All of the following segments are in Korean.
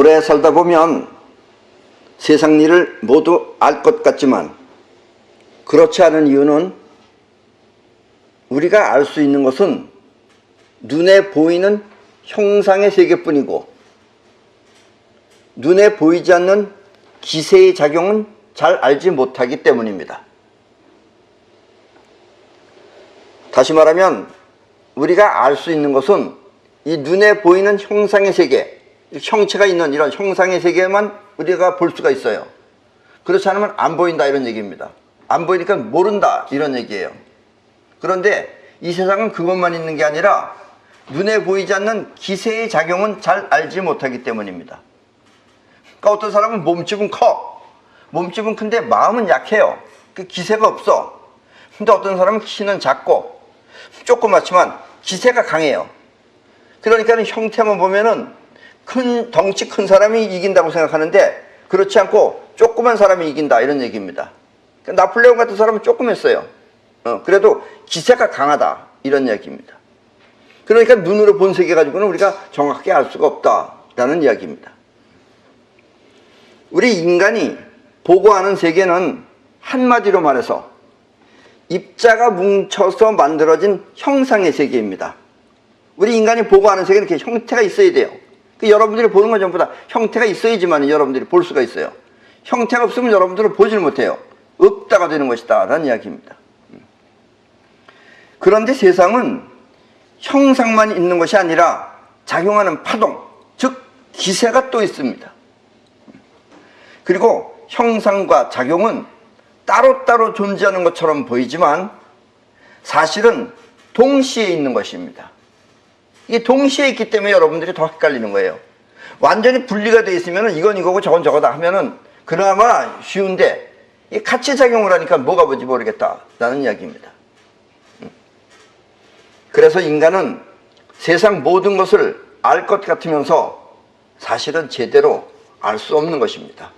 오래 살다 보면 세상 일을 모두 알 것 같지만 그렇지 않은 이유는 우리가 알 수 있는 것은 눈에 보이는 형상의 세계뿐이고 눈에 보이지 않는 기세의 작용은 잘 알지 못하기 때문입니다. 다시 말하면 우리가 알 수 있는 것은 이 눈에 보이는 형상의 세계, 형체가 있는 이런 형상의 세계만 우리가 볼 수가 있어요. 그렇지 않으면 안 보인다 이런 얘기입니다. 안 보이니까 모른다 이런 얘기예요. 그런데 이 세상은 그것만 있는 게 아니라 눈에 보이지 않는 기세의 작용은 잘 알지 못하기 때문입니다. 그러니까 어떤 사람은 몸집은 커. 몸집은 큰데 마음은 약해요. 그 기세가 없어. 근데 어떤 사람은 키는 작고 조그맣지만 기세가 강해요. 그러니까 형태만 보면은 덩치 큰 사람이 이긴다고 생각하는데 그렇지 않고 조그만 사람이 이긴다 이런 얘기입니다. 그러니까 나폴레옹 같은 사람은 조그맸어요. 그래도 기세가 강하다 이런 얘기입니다. 그러니까 눈으로 본 세계 가지고는 우리가 정확하게 알 수가 없다라는 이야기입니다. 우리 인간이 보고 아는 세계는 한마디로 말해서 입자가 뭉쳐서 만들어진 형상의 세계입니다. 우리 인간이 보고 아는 세계는 이렇게 형태가 있어야 돼요. 여러분들이 보는 건 전부 다 형태가 있어야지만 여러분들이 볼 수가 있어요. 형태가 없으면 여러분들은 보질 못해요. 없다가 되는 것이다 라는 이야기입니다. 그런데 세상은 형상만 있는 것이 아니라 작용하는 파동, 즉 기세가 또 있습니다. 그리고 형상과 작용은 따로따로 존재하는 것처럼 보이지만 사실은 동시에 있는 것입니다. 이게 동시에 있기 때문에 여러분들이 더 헷갈리는 거예요. 완전히 분리가 되어 있으면 이건 이거고 저건 저거다 하면은 그나마 쉬운데 같이 작용을 하니까 뭐가 뭔지 모르겠다라는 이야기입니다. 그래서 인간은 세상 모든 것을 알 것 같으면서 사실은 제대로 알 수 없는 것입니다.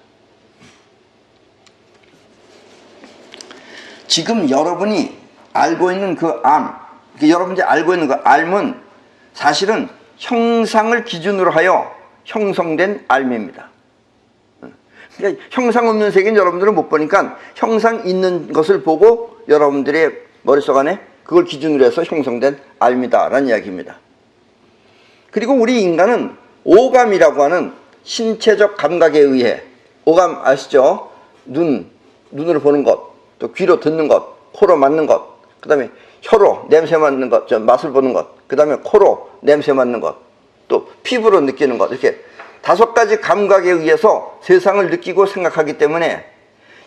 지금 여러분이 알고 있는 그 암, 여러분들이 알고 있는 그 알은 사실은 형상을 기준으로 하여 형성된 알입니다. 그러니까 형상 없는 세계는 여러분들은 못 보니까 형상 있는 것을 보고 여러분들의 머릿속 안에 그걸 기준으로 해서 형성된 알입니다라는 이야기입니다. 그리고 우리 인간은 오감이라고 하는 신체적 감각에 의해, 오감 아시죠? 눈으로 보는 것, 또 귀로 듣는 것, 코로 맡는 것, 그 다음에 혀로 냄새 맡는 것, 맛을 보는 것, 그 다음에 코로 냄새 맡는 것, 또 피부로 느끼는 것, 이렇게 5가지 감각에 의해서 세상을 느끼고 생각하기 때문에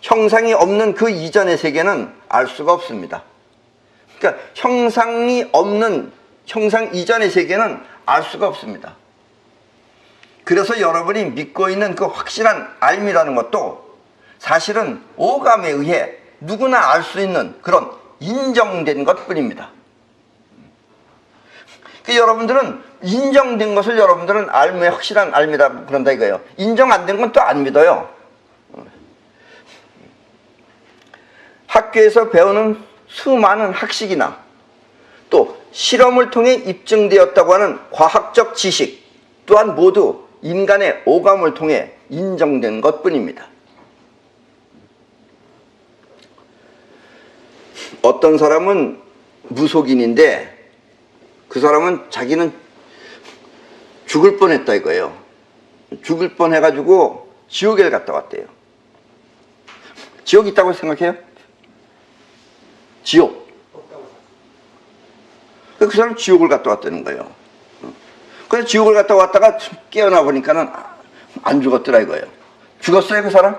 형상이 없는 그 이전의 세계는 알 수가 없습니다. 그러니까 형상이 없는 형상 이전의 세계는 알 수가 없습니다. 그래서 여러분이 믿고 있는 그 확실한 알미라는 것도 사실은 오감에 의해 누구나 알 수 있는 그런 인정된 것뿐입니다. 여러분들은 인정된 것을 여러분들은 알미의 확실한 알미다 그런다 이거예요. 인정 안 된 건 또 안 믿어요. 학교에서 배우는 수많은 학식이나 또 실험을 통해 입증되었다고 하는 과학적 지식 또한 모두 인간의 오감을 통해 인정된 것뿐입니다. 어떤 사람은 무속인인데 그 사람은 자기는 죽을 뻔했다 이거예요. 죽을 뻔해가지고 지옥에 갔다 왔대요. 지옥 있다고 생각해요? 지옥. 그 사람 지옥을 갔다 왔다는 거예요. 그래서 지옥을 갔다 왔다가 깨어나 보니까는 안 죽었더라 이거예요. 죽었어요 그 사람?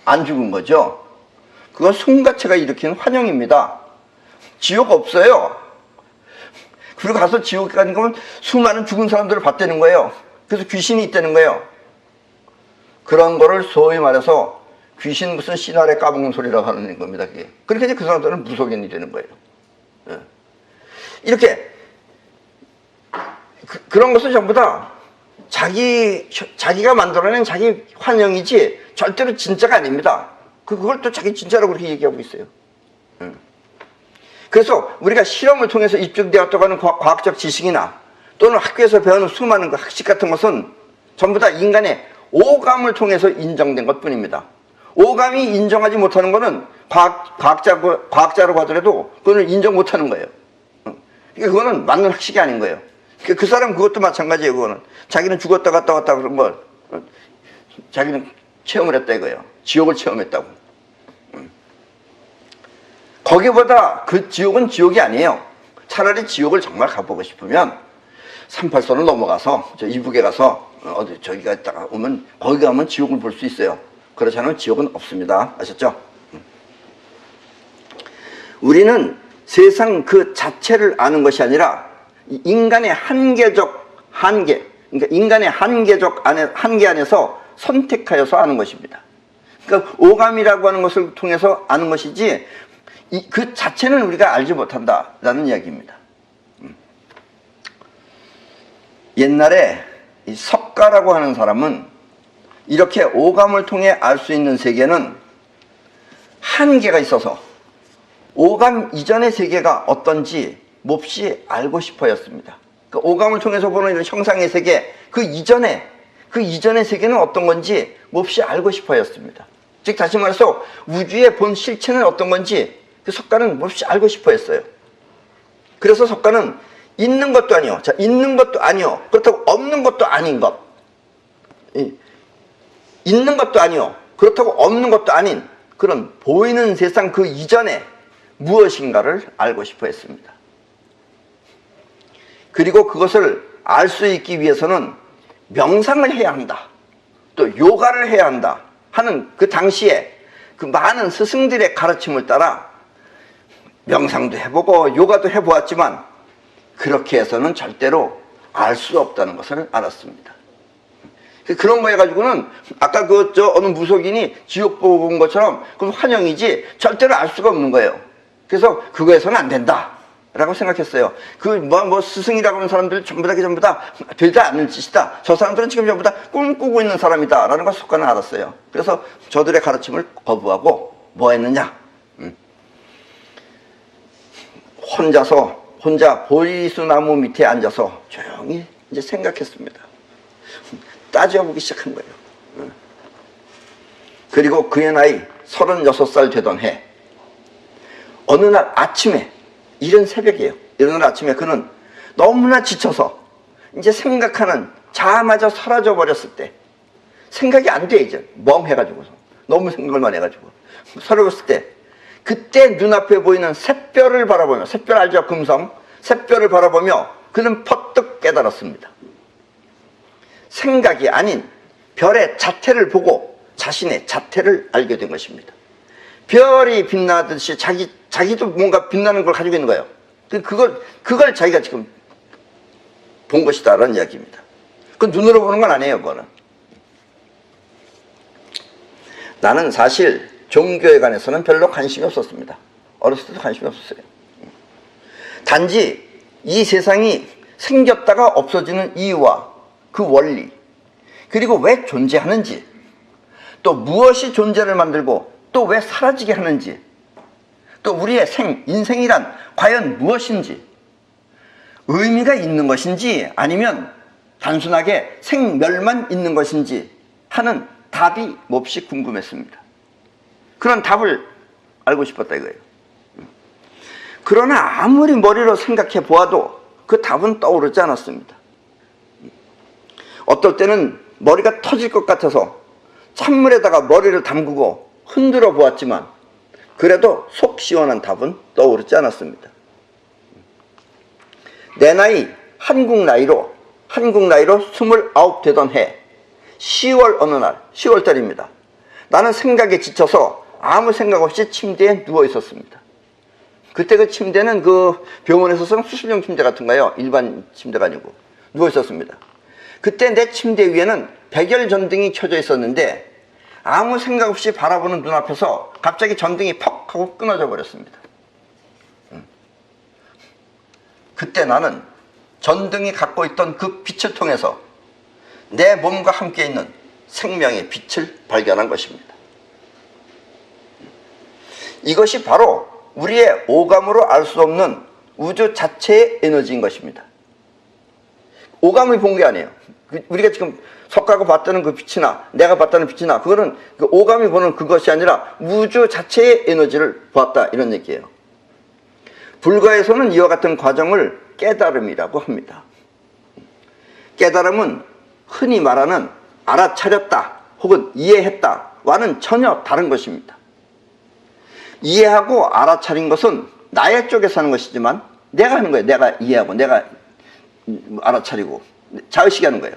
안 죽은 거죠. 그건 손가체가 일으키는 환영입니다. 지옥 없어요. 그리고 가서 지옥에 가는 거면 수많은 죽은 사람들을 봤다는 거예요. 그래서 귀신이 있다는 거예요. 그런 거를 소위 말해서 귀신 무슨 씨나래 까먹는 소리라고 하는 겁니다. 그게. 그러니까 이제 그 사람들은 무속인이 되는 거예요. 이렇게 그런 것은 전부 다 자기가 만들어낸 자기 환영이지 절대로 진짜가 아닙니다. 그걸 또 자기 진짜라고 그렇게 얘기하고 있어요. 그래서 우리가 실험을 통해서 입증되었다고 하는 과학적 지식이나 또는 학교에서 배우는 수많은 그 학식 같은 것은 전부 다 인간의 오감을 통해서 인정된 것뿐입니다. 오감이 인정하지 못하는 것은 과학자로 하더라도 그거는 인정 못하는 거예요. 그러니까 그거는 맞는 학식이 아닌 거예요. 그 사람 그것도 마찬가지예요. 그거는 자기는 죽었다 갔다 왔다 그런 걸 자기는 체험을 했다 이거예요. 지옥을 체험했다고. 거기보다 그 지옥은 지옥이 아니에요. 차라리 지옥을 정말 가보고 싶으면 38선을 넘어가서 저 이북에 가서 어디 저기 갔다가 오면 거기 가면 지옥을 볼 수 있어요. 그렇지 않으면 지옥은 없습니다. 아셨죠? 우리는 세상 그 자체를 아는 것이 아니라 인간의 한계적 한계, 그러니까 인간의 한계 안에서 선택하여서 아는 것입니다. 그러니까 오감이라고 하는 것을 통해서 아는 것이지 그 자체는 우리가 알지 못한다라는 이야기입니다. 옛날에 이 석가라고 하는 사람은 이렇게 오감을 통해 알 수 있는 세계는 한계가 있어서 오감 이전의 세계가 어떤지 몹시 알고 싶어였습니다. 그러니까 오감을 통해서 보는 이런 형상의 세계, 그 이전의 세계는 어떤 건지 몹시 알고 싶어였습니다. 즉 다시 말해서 우주의 본 실체는 어떤 건지 그 석가는 몹시 알고 싶어했어요. 그래서 석가는 있는 것도 아니요, 자 있는 것도 아니요, 그렇다고 없는 것도 아닌 것, 있는 것도 아니요, 그렇다고 없는 것도 아닌 그런 보이는 세상 그 이전에 무엇인가를 알고 싶어 했습니다. 그리고 그것을 알 수 있기 위해서는 명상을 해야 한다, 또 요가를 해야 한다 하는 그 당시에 그 많은 스승들의 가르침을 따라 명상도 해보고 요가도 해보았지만 그렇게 해서는 절대로 알 수 없다는 것을 알았습니다. 그런 거 해가지고는 아까 어느 무속인이 지옥 보고 온 것처럼 그건 환영이지 절대로 알 수가 없는 거예요. 그래서 그거에서는 안 된다 라고 생각했어요. 스승이라고 하는 사람들 전부 다 되지 않는 짓이다. 저 사람들은 지금 전부 다 꿈꾸고 있는 사람이다 라는 걸 석가는 알았어요. 그래서 저들의 가르침을 거부하고 뭐 했느냐, 혼자 보리수나무 밑에 앉아서 조용히 이제 생각했습니다. 따져보기 시작한 거예요. 그리고 그의 나이 36살 되던 해 어느 날 아침에, 이른 새벽이에요. 이른 아침에 그는 너무나 지쳐서 이제 생각하는 자아마저 사라져 버렸을 때, 생각이 안 돼 이제 멍해가지고서 너무 생각만 해가지고 사라졌을 때, 그때 눈앞에 보이는 샛별을 바라보며, 샛별 알죠? 금성 샛별을 바라보며 그는 퍼뜩 깨달았습니다. 생각이 아닌 별의 자태를 보고 자신의 자태를 알게 된 것입니다. 별이 빛나듯이 자기도 뭔가 빛나는 걸 가지고 있는 거예요. 그걸 자기가 지금 본 것이다 라는 이야기입니다. 그 눈으로 보는 건 아니에요. 그거는 나는 사실 종교에 관해서는 별로 관심이 없었습니다. 어렸을 때도 관심이 없었어요. 단지 이 세상이 생겼다가 없어지는 이유와 그 원리, 그리고 왜 존재하는지, 또 무엇이 존재를 만들고 또 왜 사라지게 하는지, 또 우리의 인생이란 과연 무엇인지, 의미가 있는 것인지 아니면 단순하게 생멸만 있는 것인지 하는 답이 몹시 궁금했습니다. 그런 답을 알고 싶었다 이거예요. 그러나 아무리 머리로 생각해 보아도 그 답은 떠오르지 않았습니다. 어떨 때는 머리가 터질 것 같아서 찬물에다가 머리를 담그고 흔들어 보았지만 그래도 속 시원한 답은 떠오르지 않았습니다. 내 나이 한국 나이로 29 되던 해 10월 어느 날, 10월달입니다. 나는 생각에 지쳐서 아무 생각 없이 침대에 누워 있었습니다. 그때 그 침대는 그 병원에서 쓰는 수술용 침대 같은가요? 일반 침대가 아니고 누워 있었습니다. 그때 내 침대 위에는 백열 전등이 켜져 있었는데 아무 생각 없이 바라보는 눈앞에서 갑자기 전등이 퍽 하고 끊어져 버렸습니다. 그때 나는 전등이 갖고 있던 그 빛을 통해서 내 몸과 함께 있는 생명의 빛을 발견한 것입니다. 이것이 바로 우리의 오감으로 알 수 없는 우주 자체의 에너지인 것입니다. 오감을 본 게 아니에요. 우리가 지금 석가가 봤다는 그 빛이나 내가 봤다는 빛이나 그거는 그 오감이 보는 그것이 아니라 우주 자체의 에너지를 보았다, 이런 얘기예요. 불가에서는 이와 같은 과정을 깨달음이라고 합니다. 깨달음은 흔히 말하는 알아차렸다 혹은 이해했다와는 전혀 다른 것입니다. 이해하고 알아차린 것은 나의 쪽에서 하는 것이지만 내가 하는 거예요. 내가 이해하고 내가 알아차리고 자의식이 하는 거예요.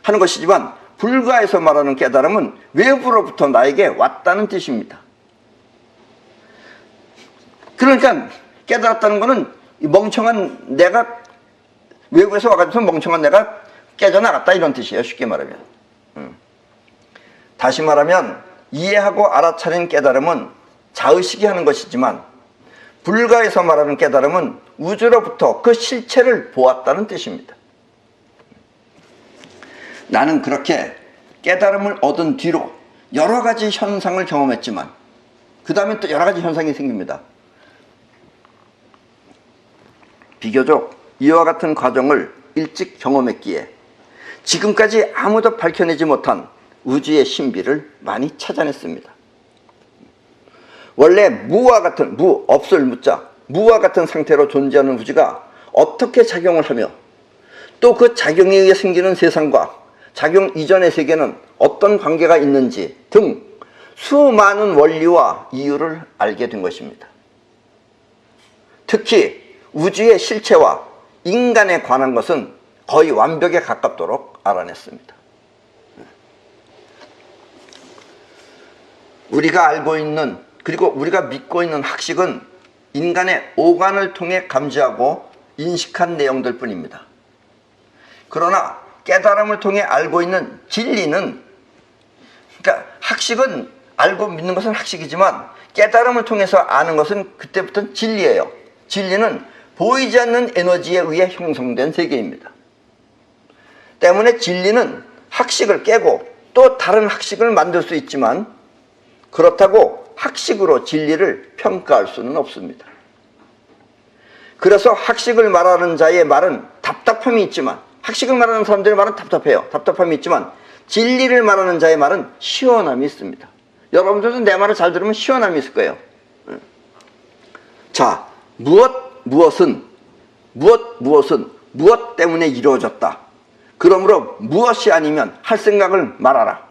하는 것이지만 불가에서 말하는 깨달음은 외부로부터 나에게 왔다는 뜻입니다. 그러니까 깨달았다는 것은 멍청한 내가, 외부에서 와가지고 멍청한 내가 깨져나갔다, 이런 뜻이에요. 쉽게 말하면. 다시 말하면 이해하고 알아차린 깨달음은 자의식이 하는 것이지만 불가에서 말하는 깨달음은 우주로부터 그 실체를 보았다는 뜻입니다. 나는 그렇게 깨달음을 얻은 뒤로 여러 가지 현상을 경험했지만 그 다음에 또 여러 가지 현상이 생깁니다. 비교적 이와 같은 과정을 일찍 경험했기에 지금까지 아무도 밝혀내지 못한 우주의 신비를 많이 찾아냈습니다. 원래 무와 같은, 무, 없을 무자, 무와 같은 상태로 존재하는 우주가 어떻게 작용을 하며 또 그 작용에 의해 생기는 세상과 작용 이전의 세계는 어떤 관계가 있는지 등 수많은 원리와 이유를 알게 된 것입니다. 특히 우주의 실체와 인간에 관한 것은 거의 완벽에 가깝도록 알아냈습니다. 우리가 알고 있는, 그리고 우리가 믿고 있는 학식은 인간의 오감을 통해 감지하고 인식한 내용들 뿐입니다. 그러나 깨달음을 통해 알고 있는 진리는, 그러니까 학식은 알고 믿는 것은 학식이지만 깨달음을 통해서 아는 것은 그때부터는 진리예요. 진리는 보이지 않는 에너지에 의해 형성된 세계입니다. 때문에 진리는 학식을 깨고 또 다른 학식을 만들 수 있지만 그렇다고 학식으로 진리를 평가할 수는 없습니다. 그래서 학식을 말하는 자의 말은 답답함이 있지만, 학식을 말하는 사람들의 말은 답답해요. 답답함이 있지만 진리를 말하는 자의 말은 시원함이 있습니다. 여러분들도 내 말을 잘 들으면 시원함이 있을 거예요. 자, 무엇은 무엇 때문에 이루어졌다. 그러므로 무엇이 아니면 할 생각을 말하라.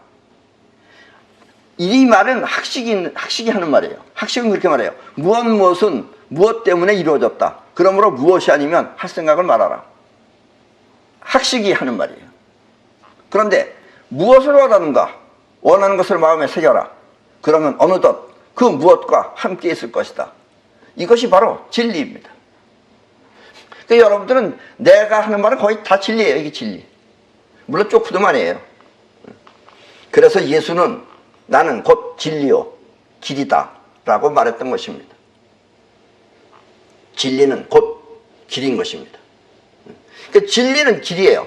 이 말은 학식이 하는 말이에요. 학식은 그렇게 말해요. 무엇은 무엇 때문에 이루어졌다. 그러므로 무엇이 아니면 할 생각을 말하라. 학식이 하는 말이에요. 그런데 무엇을 원하는가? 원하는 것을 마음에 새겨라. 그러면 어느덧 그 무엇과 함께 있을 것이다. 이것이 바로 진리입니다. 그러니까 여러분들은 내가 하는 말은 거의 다 진리예요. 이게 진리. 물론 쪼크도 말이에요. 그래서 예수는 나는 곧 진리요 길이다 라고 말했던 것입니다. 진리는 곧 길인 것입니다. 그러니까 진리는 길이에요.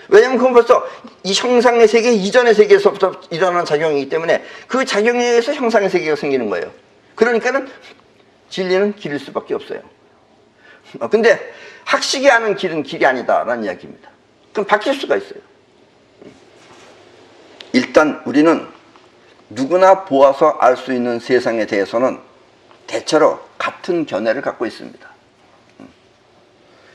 왜냐하면 그건 벌써 이 형상의 세계 이전의 세계에서부터 일어나는 작용이기 때문에 그 작용에 의해서 형상의 세계가 생기는 거예요. 그러니까는 진리는 길일 수밖에 없어요. 근데 학식이 아는 길은 길이 아니다라는 이야기입니다. 그럼 바뀔 수가 있어요. 일단 우리는 누구나 보아서 알 수 있는 세상에 대해서는 대체로 같은 견해를 갖고 있습니다.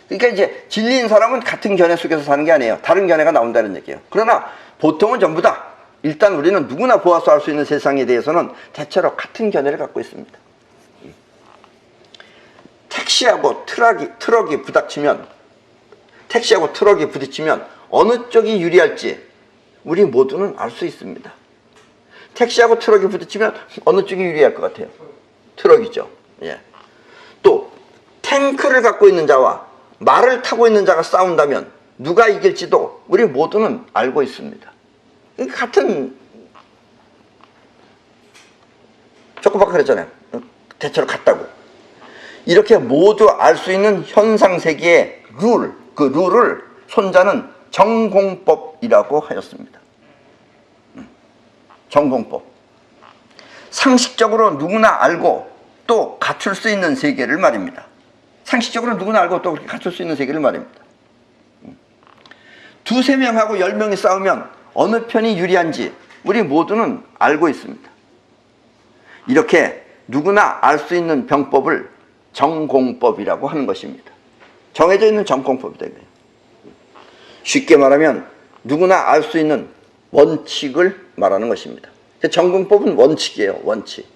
그러니까 이제 진리인 사람은 같은 견해 속에서 사는 게 아니에요. 다른 견해가 나온다는 얘기예요. 그러나 보통은 전부 다 일단 우리는 누구나 보아서 알 수 있는 세상에 대해서는 대체로 같은 견해를 갖고 있습니다. 택시하고 트럭이 부딪히면 어느 쪽이 유리할지 우리 모두는 알 수 있습니다. 택시하고 트럭이 부딪히면 어느 쪽이 유리할 것 같아요? 트럭이죠. 예. 또 탱크를 갖고 있는 자와 말을 타고 있는 자가 싸운다면 누가 이길지도 우리 모두는 알고 있습니다. 같은 조금밖에 그랬잖아요. 대체로 같다고. 이렇게 모두 알 수 있는 현상세계의 그 룰을 손자는 정공법이라고 하였습니다. 정공법. 상식적으로 누구나 알고 또 갖출 수 있는 세계를 말입니다. 상식적으로 누구나 알고 또 그렇게 갖출 수 있는 세계를 말입니다. 두세 명하고 10명이 싸우면 어느 편이 유리한지 우리 모두는 알고 있습니다. 이렇게 누구나 알 수 있는 병법을 전공법이라고 하는 것입니다. 정해져 있는 전공법이다. 쉽게 말하면 누구나 알 수 있는 원칙을 말하는 것입니다. 전공법은 원칙이에요. 원칙.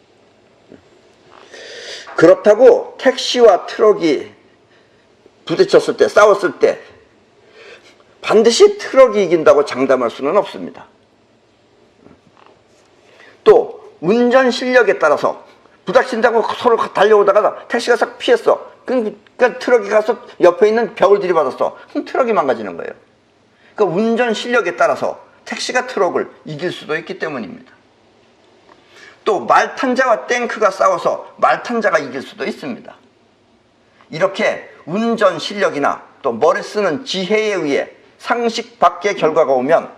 그렇다고 택시와 트럭이 부딪혔을 때, 싸웠을 때 반드시 트럭이 이긴다고 장담할 수는 없습니다. 또 운전 실력에 따라서 부닥친다고 서로 달려오다가 택시가 싹 피했어. 그러니까 트럭이 가서 옆에 있는 벽을 들이받았어. 그럼 트럭이 망가지는 거예요. 그러니까 운전 실력에 따라서 택시가 트럭을 이길 수도 있기 때문입니다. 또 말탄자와 탱크가 싸워서 말탄자가 이길 수도 있습니다. 이렇게 운전 실력이나 또 머리 쓰는 지혜에 의해 상식 밖의 결과가 오면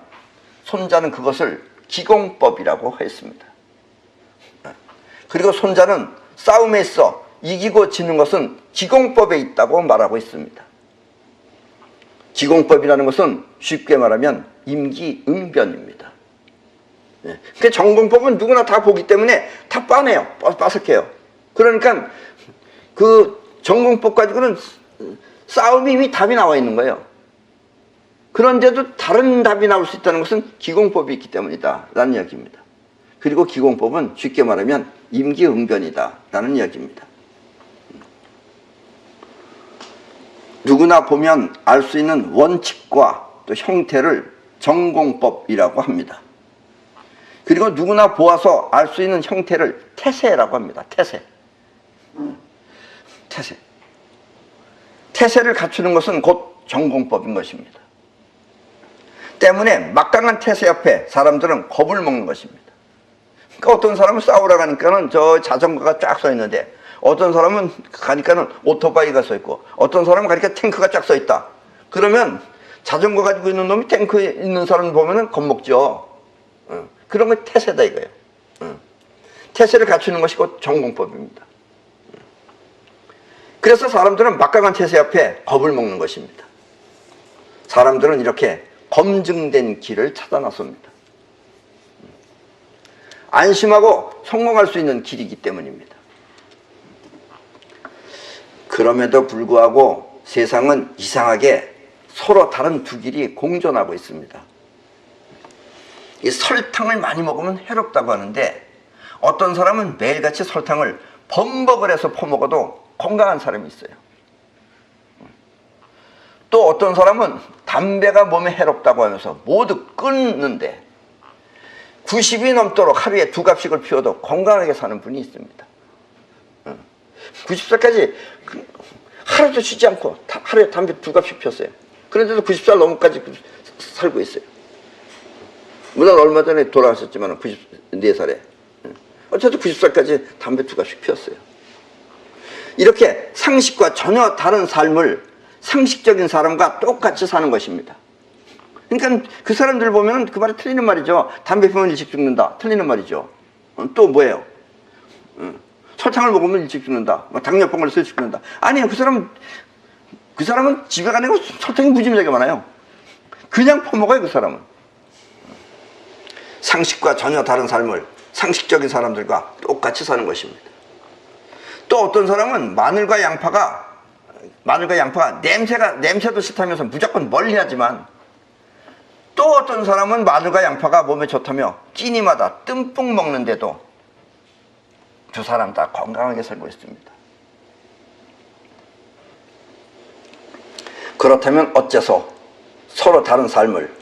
손자는 그것을 기공법이라고 했습니다. 그리고 손자는 싸움에 있어 이기고 지는 것은 기공법에 있다고 말하고 있습니다. 기공법이라는 것은 쉽게 말하면 임기응변입니다. 그 전공법은 누구나 다 보기 때문에 다 빠네요. 빠삭해요. 그러니까 그 전공법 가지고는 싸움이 이미 답이 나와 있는 거예요. 그런데도 다른 답이 나올 수 있다는 것은 기공법이 있기 때문이다 라는 이야기입니다. 그리고 기공법은 쉽게 말하면 임기응변이다 라는 이야기입니다. 누구나 보면 알 수 있는 원칙과 또 형태를 전공법이라고 합니다. 그리고 누구나 보아서 알 수 있는 형태를 태세라고 합니다. 태세. 태세를 갖추는 것은 곧 전공법인 것입니다. 때문에 막강한 태세 옆에 사람들은 겁을 먹는 것입니다. 그러니까 어떤 사람은 싸우러 가니까는 저 자전거가 쫙 서 있는데 어떤 사람은 가니까는 오토바이가 서 있고 어떤 사람은 가니까 탱크가 쫙 서 있다. 그러면 자전거 가지고 있는 놈이 탱크에 있는 사람 보면은 겁먹죠. 그런 게 태세다 이거예요. 태세를 갖추는 것이 곧 전공법입니다. 그래서 사람들은 막강한 태세 앞에 겁을 먹는 것입니다. 사람들은 이렇게 검증된 길을 찾아 나섭니다. 안심하고 성공할 수 있는 길이기 때문입니다. 그럼에도 불구하고 세상은 이상하게 서로 다른 두 길이 공존하고 있습니다. 이 설탕을 많이 먹으면 해롭다고 하는데 어떤 사람은 매일같이 설탕을 범벅을 해서 퍼먹어도 건강한 사람이 있어요. 또 어떤 사람은 담배가 몸에 해롭다고 하면서 모두 끊는데 90이 넘도록 하루에 2갑씩을 피워도 건강하게 사는 분이 있습니다. 90살까지 하루도 쉬지 않고 하루에 담배 2갑씩 피웠어요. 그런데도 90살 넘어까지 살고 있어요. 물론 얼마 전에 돌아가셨지만 94살에 어쨌든 90살까지 담배 2갑씩 피웠어요. 이렇게 상식과 전혀 다른 삶을 상식적인 사람과 똑같이 사는 것입니다. 그러니까 그 사람들 보면 그 말이 틀리는 말이죠. 담배 피우면 일찍 죽는다. 틀리는 말이죠. 또 뭐예요? 설탕을 먹으면 일찍 죽는다. 당뇨병 걸려서 일찍 죽는다. 아니에요. 그 사람은 집에 가는 거 설탕이 무지무지하게 많아요. 그냥 퍼먹어요. 그 사람은. 상식과 전혀 다른 삶을 상식적인 사람들과 똑같이 사는 것입니다. 또 어떤 사람은 마늘과 양파가 냄새도 싫다면서 무조건 멀리하지만 또 어떤 사람은 마늘과 양파가 몸에 좋다며 끼니마다 듬뿍 먹는데도 두 사람 다 건강하게 살고 있습니다. 그렇다면 어째서 서로 다른 삶을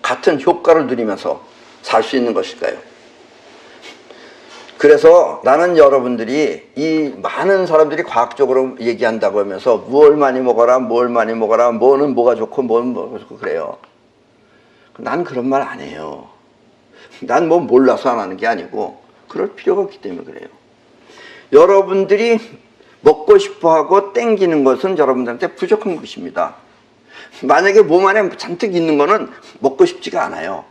같은 효과를 누리면서 살 수 있는 것일까요? 그래서 나는 여러분들이 이 많은 사람들이 과학적으로 얘기한다고 하면서 뭘 많이 먹어라 뭐는 뭐가 좋고 뭐는 뭐가 좋고 그래요. 난 그런 말 안 해요. 난 뭐 몰라서 안 하는 게 아니고 그럴 필요가 없기 때문에 그래요. 여러분들이 먹고 싶어하고 땡기는 것은 여러분들한테 부족한 것입니다. 만약에 몸 안에 잔뜩 있는 거는 먹고 싶지가 않아요.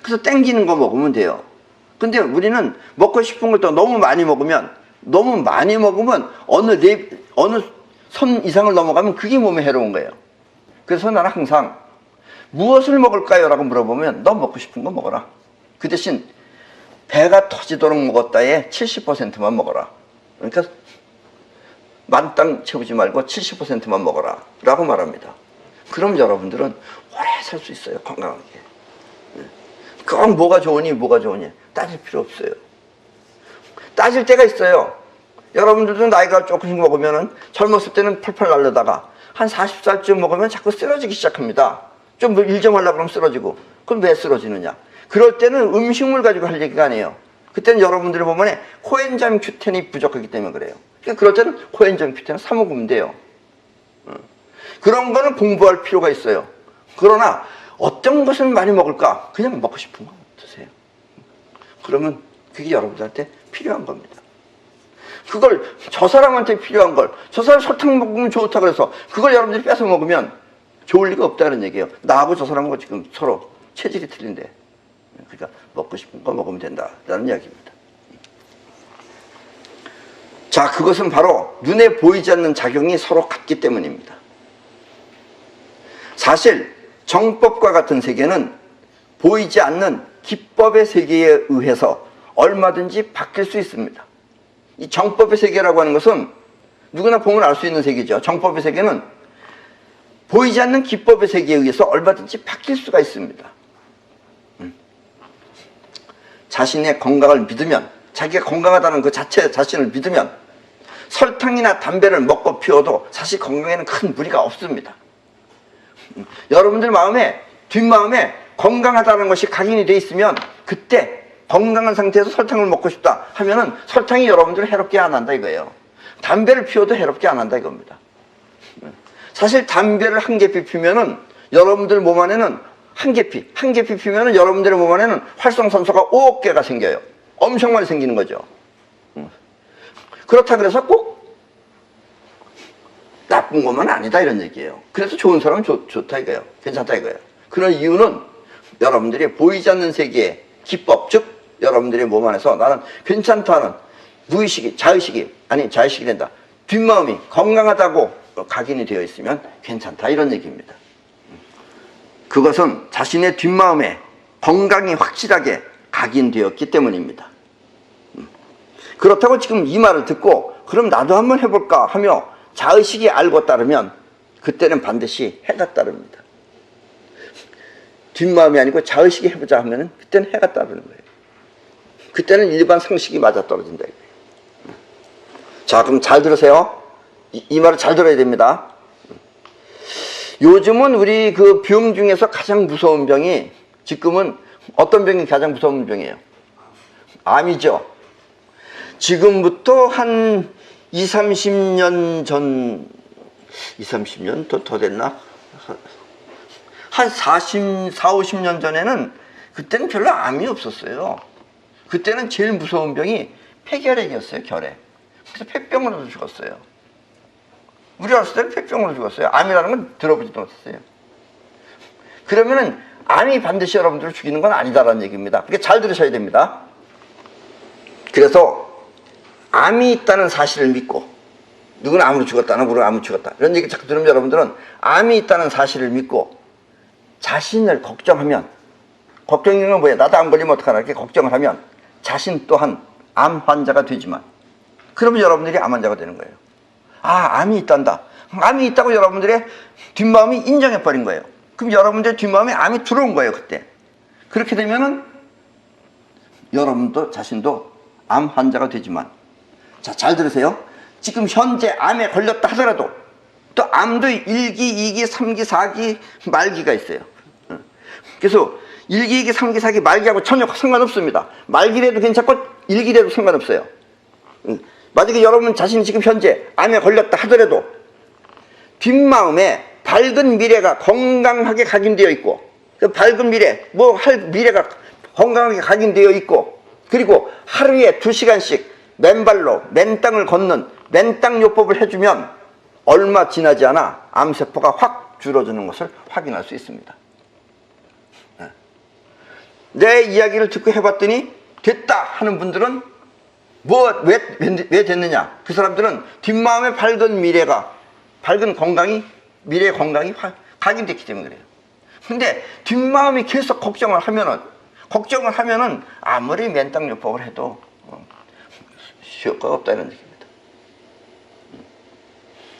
그래서 땡기는 거 먹으면 돼요. 근데 우리는 먹고 싶은 걸 또 너무 많이 먹으면 어느 선 이상을 넘어가면 그게 몸에 해로운 거예요. 그래서 나는 항상 무엇을 먹을까요? 라고 물어보면 너 먹고 싶은 거 먹어라. 그 대신 배가 터지도록 먹었다에 70%만 먹어라. 그러니까 만땅 채우지 말고 70%만 먹어라 라고 말합니다. 그럼 여러분들은 오래 살 수 있어요. 건강하게. 꼭 뭐가 좋으니 뭐가 좋으니 따질 필요 없어요. 따질 때가 있어요. 여러분들도 나이가 조금씩 먹으면은 젊었을 때는 펄펄 날려다가 한 40살쯤 먹으면 자꾸 쓰러지기 시작합니다. 좀 일 좀 하려고 그러면 쓰러지고. 그럼 왜 쓰러지느냐? 그럴 때는 음식물 가지고 할 얘기가 아니에요. 그때는 여러분들이 보면 코엔자임 Q10이 부족하기 때문에 그래요. 그러니까 그럴 때는 코엔자임 Q10을 사 먹으면 돼요. 그런 거는 공부할 필요가 있어요. 그러나 어떤 것을 많이 먹을까? 그냥 먹고 싶은 거 드세요. 그러면 그게 여러분들한테 필요한 겁니다. 그걸 저 사람한테 필요한 걸, 저 사람 설탕 먹으면 좋다 그래서 그걸 여러분들이 뺏어 먹으면 좋을 리가 없다는 얘기예요. 나하고 저 사람하고 지금 서로 체질이 틀린데. 그러니까 먹고 싶은 거 먹으면 된다라는 이야기입니다. 자, 그것은 바로 눈에 보이지 않는 작용이 서로 같기 때문입니다. 사실 정법과 같은 세계는 보이지 않는 기법의 세계에 의해서 얼마든지 바뀔 수 있습니다. 이 정법의 세계라고 하는 것은 누구나 보면 알 수 있는 세계죠. 정법의 세계는 보이지 않는 기법의 세계에 의해서 얼마든지 바뀔 수가 있습니다. 자신의 건강을 믿으면, 자기가 건강하다는 그 자체 자신을 믿으면 설탕이나 담배를 먹고 피워도 사실 건강에는 큰 무리가 없습니다. 여러분들 마음에, 뒷마음에 건강하다는 것이 각인이 돼 있으면 그때 건강한 상태에서 설탕을 먹고 싶다 하면은 설탕이 여러분들을 해롭게 안 한다 이거예요. 담배를 피워도 해롭게 안 한다 이겁니다. 사실 담배를 한 개피 피면은 여러분들 몸 안에는 한 개피 피면은 여러분들의 몸 안에는 활성산소가 5억 개가 생겨요. 엄청 많이 생기는 거죠. 그렇다 그래서 꼭 나쁜 것만 아니다 이런 얘기예요. 그래서 좋은 사람은 좋다 이거예요. 괜찮다 이거예요. 그런 이유는 여러분들이 보이지 않는 세계의 기법, 즉 여러분들의 몸 안에서 나는 괜찮다는 무의식이, 자의식이 된다. 뒷마음이 건강하다고 각인이 되어 있으면 괜찮다 이런 얘기입니다. 그것은 자신의 뒷마음에 건강이 확실하게 각인되었기 때문입니다. 그렇다고 지금 이 말을 듣고 그럼 나도 한번 해볼까 하며 자의식이 알고 따르면 그때는 반드시 해가 따릅니다. 뒷마음이 아니고 자의식이 해보자 하면 그때는 해가 따르는 거예요. 그때는 일반 상식이 맞아떨어진다. 자, 그럼 잘 들으세요. 이 말을 잘 들어야 됩니다. 요즘은 우리 그 병 중에서 가장 무서운 병이 지금은 어떤 병이 가장 무서운 병이에요? 암이죠. 지금부터 한 30년 전, 30년 더 됐나? 한 50년 전에는 그때는 별로 암이 없었어요. 그때는 제일 무서운 병이 폐결핵이었어요, 결핵. 그래서 폐병으로 죽었어요. 우리 어렸을 때는 폐병으로 죽었어요. 암이라는 건 들어보지도 못했어요. 그러면은 암이 반드시 여러분들을 죽이는 건 아니다라는 얘기입니다. 그게 잘 들으셔야 됩니다. 그래서 암이 있다는 사실을 믿고 누구는 암으로 죽었다, 누구는 암으로 죽었다 이런 얘기 자꾸 들으면 여러분들은 암이 있다는 사실을 믿고 자신을 걱정하면, 걱정인 건 뭐예요? 나도 암 걸리면 어떡하나 이렇게 걱정을 하면 자신 또한 암 환자가 되지만 그러면 여러분들이 암 환자가 되는 거예요. 아, 암이 있단다. 암이 있다고 여러분들의 뒷마음이 인정해버린 거예요. 그럼 여러분들의 뒷마음에 암이 들어온 거예요, 그때. 그렇게 되면은 여러분도 자신도 암 환자가 되지만, 자, 잘 들으세요. 지금 현재 암에 걸렸다 하더라도 또 암도 1기, 2기, 3기, 4기, 말기가 있어요. 그래서 1기, 2기, 3기, 4기, 말기하고 전혀 상관없습니다. 말기라도 괜찮고 1기라도 상관없어요. 만약에 여러분 자신이 지금 현재 암에 걸렸다 하더라도 뒷마음에 밝은 미래가 건강하게 각인되어 있고, 그 밝은 미래, 뭐 할 미래가 건강하게 각인되어 있고, 그리고 하루에 2시간씩 맨발로 맨땅을 걷는 맨땅요법을 해주면 얼마 지나지 않아 암세포가 확 줄어드는 것을 확인할 수 있습니다. 내 이야기를 듣고 해봤더니 됐다 하는 분들은 왜 됐느냐? 그 사람들은 뒷마음의 밝은 미래가, 밝은 건강이, 미래의 건강이 각인됐기 때문에 그래요. 근데 뒷마음이 계속 걱정을 하면은 아무리 맨땅요법을 해도 효과가 없다 이런 얘기입니다.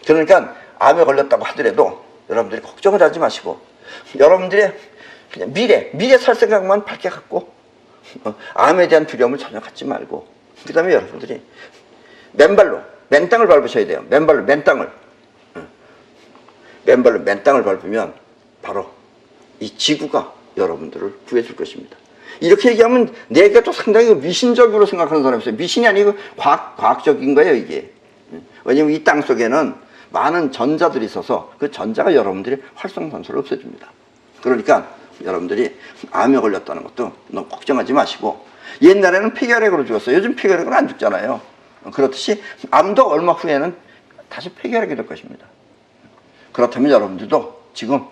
그러니까 암에 걸렸다고 하더라도 여러분들이 걱정을 하지 마시고 맨땅의 그냥 미래 살 생각만 밝게 갖고 암에 대한 두려움을 전혀 갖지 말고 그 다음에 여러분들이 맨땅을 밟으셔야 돼요. 맨땅을 밟으면 바로 이 지구가 여러분들을 구해줄 것입니다. 이렇게 얘기하면 내가 또 상당히 미신적으로 생각하는 사람이 있어요. 미신이 아니고 과학적인 거예요, 이게. 왜냐면 이 땅 속에는 많은 전자들이 있어서 그 전자가 여러분들의 활성산소를 없애줍니다. 그러니까 여러분들이 암에 걸렸다는 것도 너무 걱정하지 마시고, 옛날에는 폐결핵으로 죽었어요. 요즘 폐결핵은 안 죽잖아요. 그렇듯이 암도 얼마 후에는 다시 폐결핵이 될 것입니다. 그렇다면 여러분들도 지금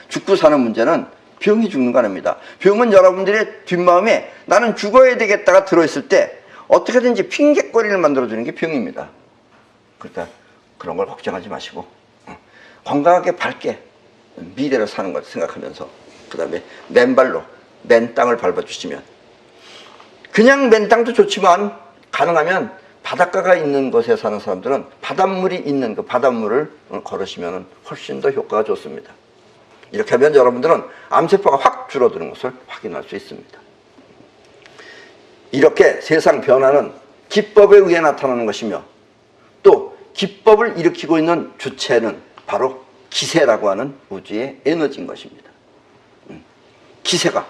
죽고 사는 문제는 병이 죽는 거 아닙니다. 병은 여러분들의 뒷마음에 나는 죽어야 되겠다가 들어있을 때 어떻게든지 핑계거리를 만들어주는 게 병입니다. 그러니까 그런 걸 걱정하지 마시고 건강하게 밝게 미래를 사는 걸 생각하면서 그 다음에 맨 땅을 밟아주시면, 그냥 맨 땅도 좋지만 가능하면 바닷가가 있는 곳에 사는 사람들은 바닷물이 있는 그 바닷물을 걸으시면 훨씬 더 효과가 좋습니다. 이렇게 하면 여러분들은 암세포가 확 줄어드는 것을 확인할 수 있습니다. 이렇게 세상 변화는 기법에 의해 나타나는 것이며, 또 기법을 일으키고 있는 주체는 바로 기세라고 하는 우주의 에너지인 것입니다. 기세가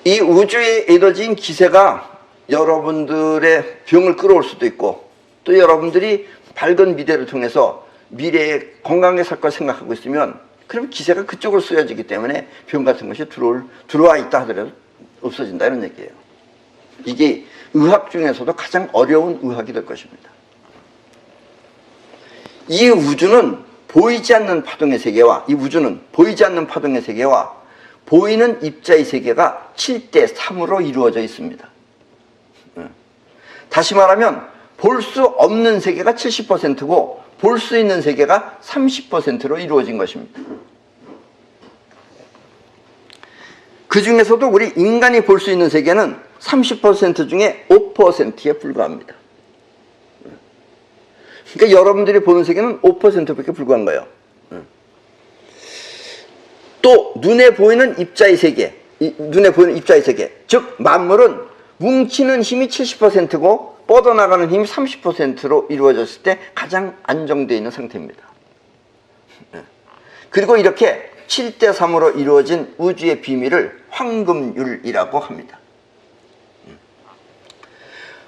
이 우주의 에너지인 기세가 여러분들의 병을 끌어올 수도 있고, 또 여러분들이 밝은 미래를 통해서 미래에 건강하게 살 걸 생각하고 있으면 그럼 기세가 그쪽으로 쓰여지기 때문에 병 같은 것이 들어와 있다 하더라도 없어진다 이런 얘기예요. 이게 의학 중에서도 가장 어려운 의학이 될 것입니다. 이 우주는 보이지 않는 파동의 세계와 보이는 입자의 세계가 7대3으로 이루어져 있습니다. 다시 말하면 볼 수 없는 세계가 70%고 볼 수 있는 세계가 30%로 이루어진 것입니다. 그 중에서도 우리 인간이 볼 수 있는 세계는 30% 중에 5%에 불과합니다. 그러니까 여러분들이 보는 세계는 5%밖에 불과한 거예요. 또 눈에 보이는 입자의 세계, 즉 만물은 뭉치는 힘이 70%고 뻗어나가는 힘이 30%로 이루어졌을 때 가장 안정되어 있는 상태입니다. 그리고 이렇게 7대3으로 이루어진 우주의 비밀을 황금률이라고 합니다.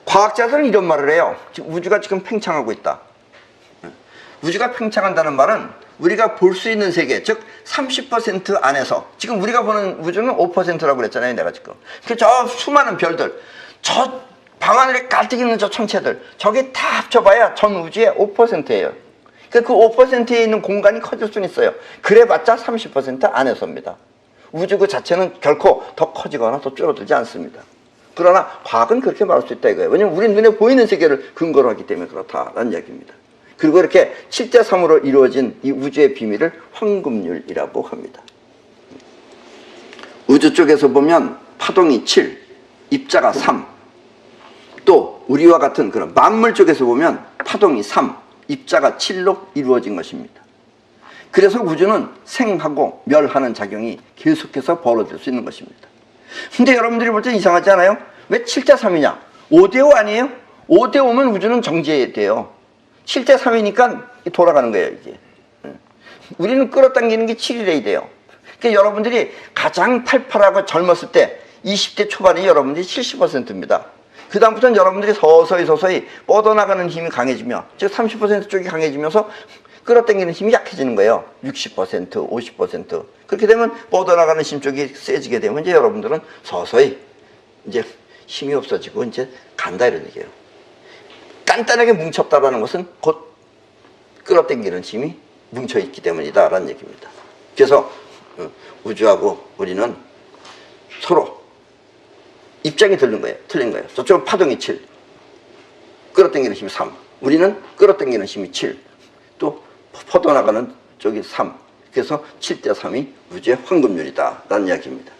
과학자들은 이런 말을 해요. 우주가 지금 팽창하고 있다. 우주가 팽창한다는 말은 우리가 볼 수 있는 세계, 즉 30% 안에서, 지금 우리가 보는 우주는 5%라고 그랬잖아요, 내가 지금. 저 수많은 별들, 저 방하늘에 가득 있는 저 천체들, 저게 다 합쳐봐야 전 우주의 5%예요. 그 5%에 있는 공간이 커질 수는 있어요. 그래봤자 30% 안에서입니다. 우주 그 자체는 결코 더 커지거나 더 줄어들지 않습니다. 그러나 과학은 그렇게 말할 수 있다 이거예요. 왜냐면 우리 눈에 보이는 세계를 근거로 하기 때문에 그렇다라는 이야기입니다. 그리고 이렇게 7대3으로 이루어진 이 우주의 비밀을 황금률이라고 합니다. 우주 쪽에서 보면 파동이 7, 입자가 3, 또 우리와 같은 그런 만물 쪽에서 보면 파동이 3, 입자가 7로 이루어진 것입니다. 그래서 우주는 생하고 멸하는 작용이 계속해서 벌어질 수 있는 것입니다. 근데 여러분들이 볼 때 이상하지 않아요? 왜 7대3이냐? 5대5 아니에요? 5대5면 우주는 정지돼요. 7대3이니까 돌아가는 거예요, 이게. 우리는 끌어당기는 게 7이래야 돼요. 그러니까 여러분들이 가장 팔팔하고 젊었을 때 20대 초반이 여러분들이 70%입니다. 그 다음부터는 여러분들이 서서히 뻗어나가는 힘이 강해지며, 즉 30% 쪽이 강해지면서 끌어당기는 힘이 약해지는 거예요. 60%, 50%. 그렇게 되면 뻗어나가는 힘 쪽이 세지게 되면 이제 여러분들은 서서히 이제 힘이 없어지고 이제 간다 이런 얘기예요. 단단하게 뭉쳤다라는 것은 곧 끌어당기는 힘이 뭉쳐있기 때문이다라는 얘기입니다. 그래서 우주하고 우리는 서로 입장이 틀린 거예요. 저쪽은 파동이 7, 끌어당기는 힘이 3, 우리는 끌어당기는 힘이 7, 또 뻗어나가는 저기 3. 그래서 7대3이 우주의 황금률이다 라는 이야기입니다.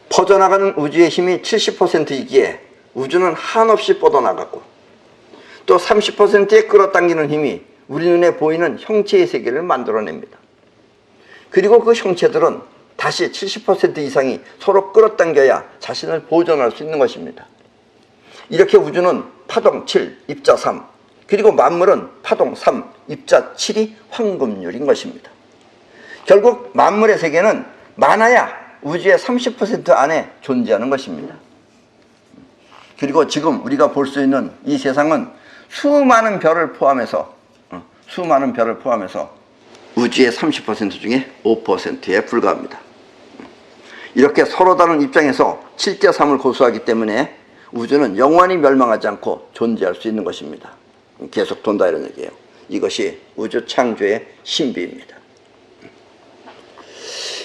퍼져나가는 우주의 힘이 70%이기에 우주는 한없이 뻗어나가고, 또 30%의 끌어당기는 힘이 우리 눈에 보이는 형체의 세계를 만들어냅니다. 그리고 그 형체들은 다시 70% 이상이 서로 끌어당겨야 자신을 보존할 수 있는 것입니다. 이렇게 우주는 파동 7, 입자 3, 그리고 만물은 파동 3, 입자 7이 황금률인 것입니다. 결국 만물의 세계는 많아야 우주의 30% 안에 존재하는 것입니다. 그리고 지금 우리가 볼 수 있는 이 세상은 수많은 별을 포함해서 우주의 30% 중에 5%에 불과합니다. 이렇게 서로 다른 입장에서 7대3을 고수하기 때문에 우주는 영원히 멸망하지 않고 존재할 수 있는 것입니다. 계속 돈다 이런 얘기예요. 이것이 우주 창조의 신비입니다.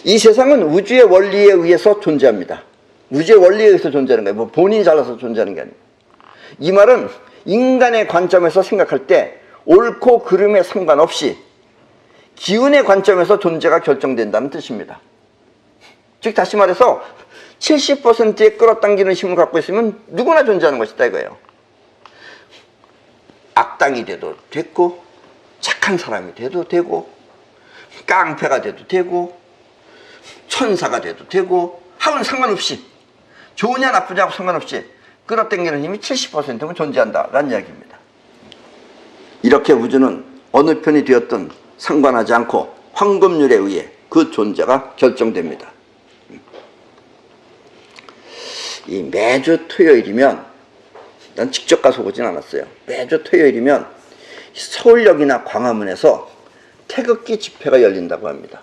이 세상은 우주의 원리에 의해서 존재합니다. 우주의 원리에 의해서 존재하는 거예요. 뭐 본인이 잘나서 존재하는 게 아니에요. 이 말은 인간의 관점에서 생각할 때 옳고 그름에 상관없이 기운의 관점에서 존재가 결정된다는 뜻입니다. 즉 다시 말해서 70%의 끌어당기는 힘을 갖고 있으면 누구나 존재하는 것이다 이거예요. 악당이 돼도 됐고, 착한 사람이 돼도 되고, 깡패가 돼도 되고, 천사가 돼도 되고, 하면 상관없이, 좋으냐 나쁘냐고 상관없이 끌어당기는 힘이 70%면 존재한다라는 이야기입니다. 이렇게 우주는 어느 편이 되었든 상관하지 않고 황금률에 의해 그 존재가 결정됩니다. 이 매주 토요일이면, 난 직접 가서 보진 않았어요. 매주 토요일이면 서울역이나 광화문에서 태극기 집회가 열린다고 합니다.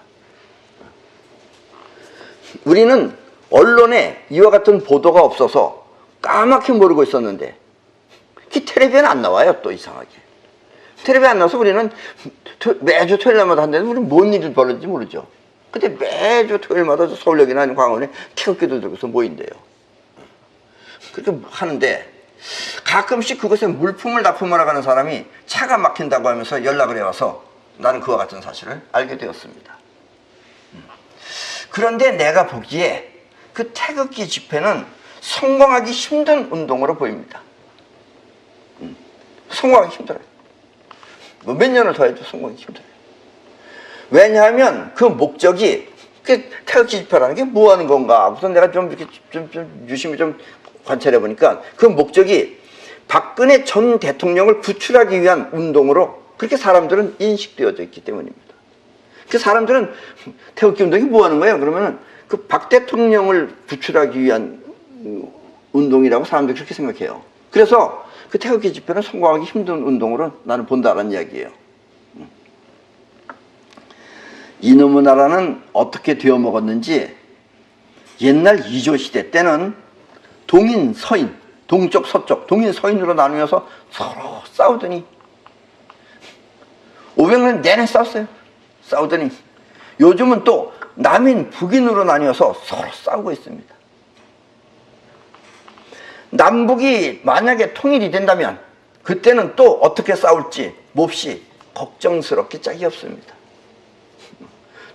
우리는 언론에 이와 같은 보도가 없어서 까맣게 모르고 있었는데, 그 텔레비전에 안 나와요. 또 이상하게 텔레비전에 안 나와서 우리는 매주 토요일마다 한다는데 우리는 뭔 일이 벌어질지 모르죠. 근데 매주 토요일마다 서울역이나 광화문에 태극기도 들고서 모인대요. 그렇게 하는데 가끔씩 그것에 물품을 납품하러 가는 사람이 차가 막힌다고 하면서 연락을 해와서 나는 그와 같은 사실을 알게 되었습니다. 그런데 내가 보기에 그 태극기 집회는 성공하기 힘든 운동으로 보입니다. 성공하기 힘들어요. 뭐 몇 년을 더 해도 성공하기 힘들어요. 왜냐하면 그 목적이, 그 태극기 집회라는 게 뭐 하는 건가? 우선 내가 좀 이렇게 좀 유심히 좀 관찰해 보니까 그 목적이 박근혜 전 대통령을 구출하기 위한 운동으로 그렇게 사람들은 인식되어져 있기 때문입니다. 그 사람들은 태극기 운동이 뭐 하는 거예요? 그러면은 그 박 대통령을 구출하기 위한 운동이라고 사람들이 그렇게 생각해요. 그래서 그 태극기 집회는 성공하기 힘든 운동으로 나는 본다라는 이야기예요. 이놈의 나라는 어떻게 되어 먹었는지 옛날 이조 시대 때는 동인, 서인, 동쪽, 서쪽, 동인, 서인으로 나누어서 서로 싸우더니 500년 내내 싸우더니 요즘은 또 남인, 북인으로 나뉘어서 서로 싸우고 있습니다. 남북이 만약에 통일이 된다면 그때는 또 어떻게 싸울지 몹시 걱정스럽게 짝이 없습니다.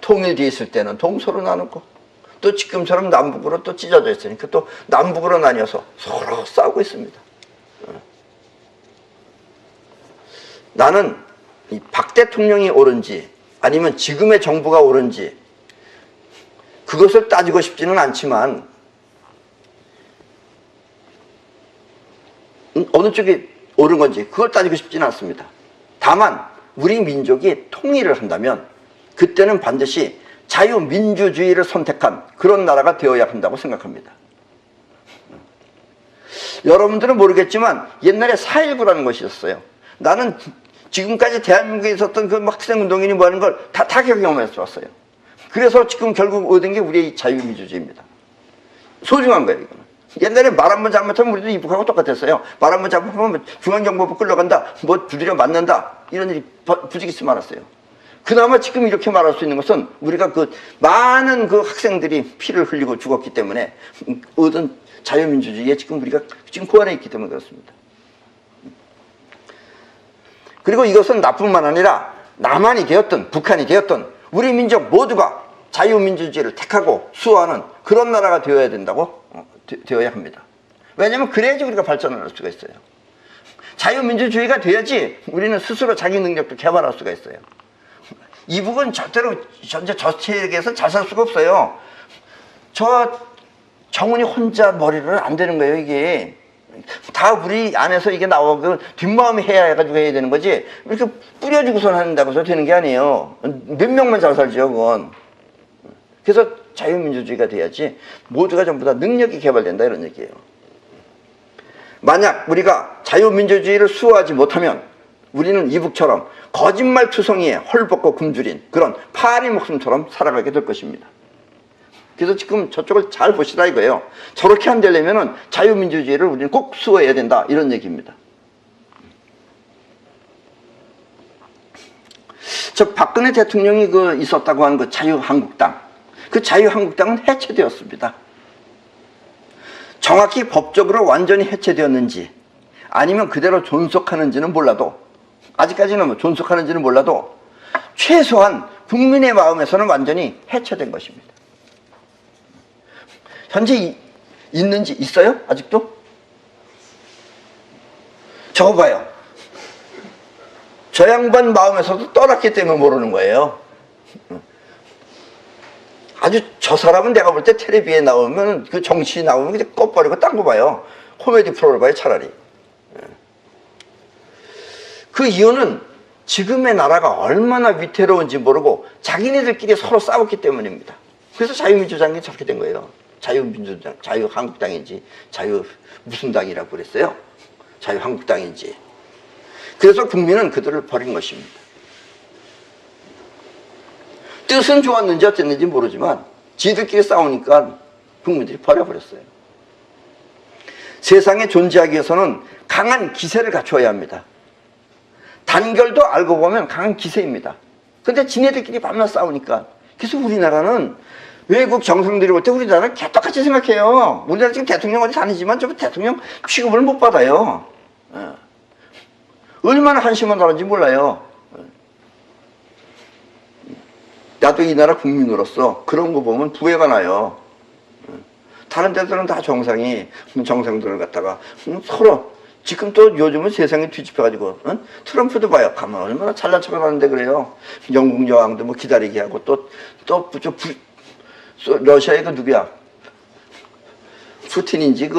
통일되어 있을 때는 동서로 나누고 또 지금처럼 남북으로 또 찢어져 있으니까 또 남북으로 나뉘어서 서로 싸우고 있습니다. 나는 이 박 대통령이 옳은지 아니면 지금의 정부가 옳은지 그것을 따지고 싶지는 않지만 어느 쪽이 옳은 건지 그걸 따지고 싶지는 않습니다. 다만 우리 민족이 통일을 한다면 그때는 반드시 자유민주주의를 선택한 그런 나라가 되어야 한다고 생각합니다. 여러분들은 모르겠지만 옛날에 4.19라는 것이 있었어요. 나는 지금까지 대한민국에 있었던 그 학생운동인이 뭐 하는 걸 다 경험해서 왔어요. 그래서 지금 결국 얻은 게 우리의 자유민주주의입니다. 소중한 거예요, 이거는. 옛날에 말 한 번 잘못하면 우리도 이북하고 똑같았어요. 말 한 번 잘못하면 중앙정보부 끌려간다, 뭐 두드려 맞는다, 이런 일이 부지기수 많았어요. 그나마 지금 이렇게 말할 수 있는 것은 우리가 그 많은 그 학생들이 피를 흘리고 죽었기 때문에 얻은 자유민주주의에 지금 우리가 지금 고안해 있기 때문에 그렇습니다. 그리고 이것은 나뿐만 아니라 남한이 되었든 북한이 되었든 우리 민족 모두가 자유민주주의를 택하고 수호하는 그런 나라가 되어야 된다고 되어야 합니다. 왜냐하면 그래야지 우리가 발전을 할 수가 있어요. 자유민주주의가 돼야지 우리는 스스로 자기 능력도 개발할 수가 있어요. 이북은 절대로 현재 저 세계에서 잘 살 수가 없어요. 저 정훈이 혼자 머리로는 안 되는 거예요. 이게 다 우리 안에서 이게 나오고 뒷마음이 해야 해가지고 해야 되는 거지, 이렇게 뿌려주고선 한다고 해서 되는 게 아니에요. 몇 명만 잘 살죠 그건. 그래서 자유민주주의가 돼야지 모두가 전부 다 능력이 개발된다 이런 얘기예요. 만약 우리가 자유민주주의를 수호하지 못하면 우리는 이북처럼 거짓말투성이에 헐벗고 굶주린 그런 파리 목숨처럼 살아가게 될 것입니다. 그래서 지금 저쪽을 잘 보시라 이거예요. 저렇게 안 되려면 자유민주주의를 우리는 꼭 수호해야 된다 이런 얘기입니다. 저 박근혜 대통령이 있었다고 하는 그 자유한국당, 그 자유한국당은 해체되었습니다. 정확히 법적으로 완전히 해체되었는지 아니면 그대로 존속하는지는 몰라도, 아직까지는 뭐 존속하는지는 몰라도 최소한 국민의 마음에서는 완전히 해체된 것입니다. 현재 있는지 있어요? 아직도? 저거 봐요. 저 양반 마음에서도 떠났기 때문에 모르는 거예요. 아주 저 사람은 내가 볼 때 텔레비에 나오면 그 정치 나오면 그냥 꺼버리고 딴 거 봐요. 코미디 프로를 봐요 차라리. 그 이유는 지금의 나라가 얼마나 위태로운지 모르고 자기네들끼리 서로 싸웠기 때문입니다. 그래서 자유민주당이 저렇게 된 거예요. 자유민주당, 자유한국당인지 자유 무슨 당이라고 그랬어요? 자유한국당인지. 그래서 국민은 그들을 버린 것입니다. 뜻은 좋았는지 어쨌는지 모르지만 지들끼리 싸우니까 국민들이 버려버렸어요. 세상에 존재하기 위해서는 강한 기세를 갖춰야 합니다. 단결도 알고 보면 강한 기세입니다. 근데 지네들끼리 밤낮 싸우니까. 그래서 우리나라는 외국 정상들이 볼 때 우리나라는 개떡같이 생각해요. 우리나라 지금 대통령 어디 다니지만 저 대통령 취급을 못 받아요. 얼마나 한심한 나라인지 몰라요. 나도 이 나라 국민으로서 그런 거 보면 부해가 나요. 다른 데들은 다 정상들을 갖다가 서로 지금 또 요즘은 세상이 뒤집혀가지고 트럼프도 봐요. 가만 얼마나 잘난 척을 하는데 그래요. 영국 여왕도 뭐 기다리게 하고 또 러시아의 그 누구야? 푸틴인지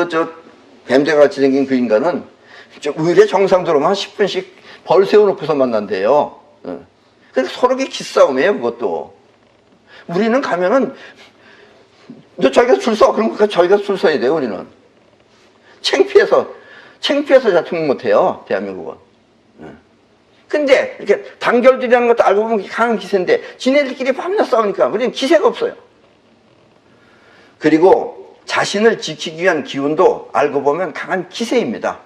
뱀대같이 생긴 그 인간은 의뢰 정상 들어오면 한 10분씩 벌 세워놓고서 만난대요. 그래서 서로 기싸움이에요 그것도. 우리는 가면은 너 저기가 줄 서. 그럼 저기가 줄 서야 돼요 우리는. 창피해서 대통령 못해요 대한민국은. 근데 이렇게 단결들이라는 것도 알고 보면 강한 기세인데 지네들끼리 밤낮 싸우니까 우리는 기세가 없어요. 그리고 자신을 지키기 위한 기운도 알고 보면 강한 기세입니다.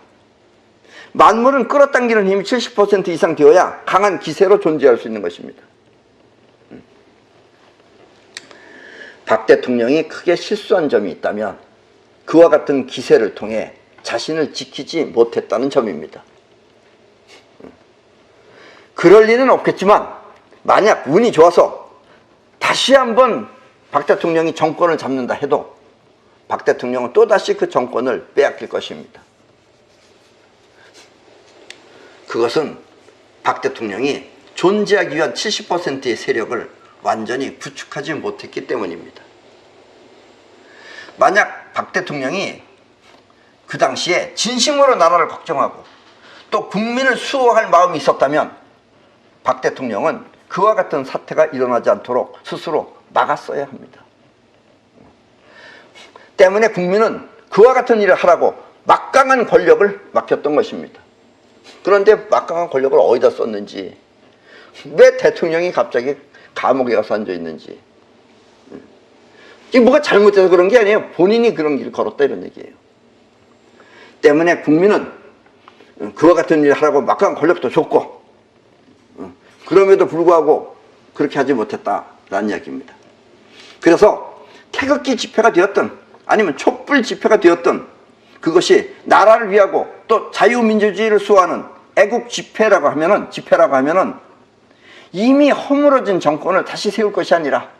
만물은 끌어당기는 힘이 70% 이상 되어야 강한 기세로 존재할 수 있는 것입니다. 박 대통령이 크게 실수한 점이 있다면 그와 같은 기세를 통해 자신을 지키지 못했다는 점입니다. 그럴 리는 없겠지만 만약 운이 좋아서 다시 한번 박 대통령이 정권을 잡는다 해도 박 대통령은 또다시 그 정권을 빼앗길 것입니다. 그것은 박 대통령이 존재하기 위한 70%의 세력을 완전히 구축하지 못했기 때문입니다. 만약 박 대통령이 그 당시에 진심으로 나라를 걱정하고 또 국민을 수호할 마음이 있었다면 박 대통령은 그와 같은 사태가 일어나지 않도록 스스로 막았어야 합니다. 때문에 국민은 그와 같은 일을 하라고 막강한 권력을 맡겼던 것입니다. 그런데 막강한 권력을 어디다 썼는지, 왜 대통령이 갑자기 감옥에 가서 앉아 있는지, 이게 뭐가 잘못돼서 그런 게 아니에요. 본인이 그런 길을 걸었다 이런 얘기예요. 때문에 국민은 그와 같은 일을 하라고 막강한 권력도 줬고 그럼에도 불구하고 그렇게 하지 못했다라는 이야기입니다. 그래서 태극기 집회가 되었든 아니면 촛불 집회가 되었든 그것이 나라를 위하고 또 자유민주주의를 수호하는 애국 집회라고 하면은 이미 허물어진 정권을 다시 세울 것이 아니라,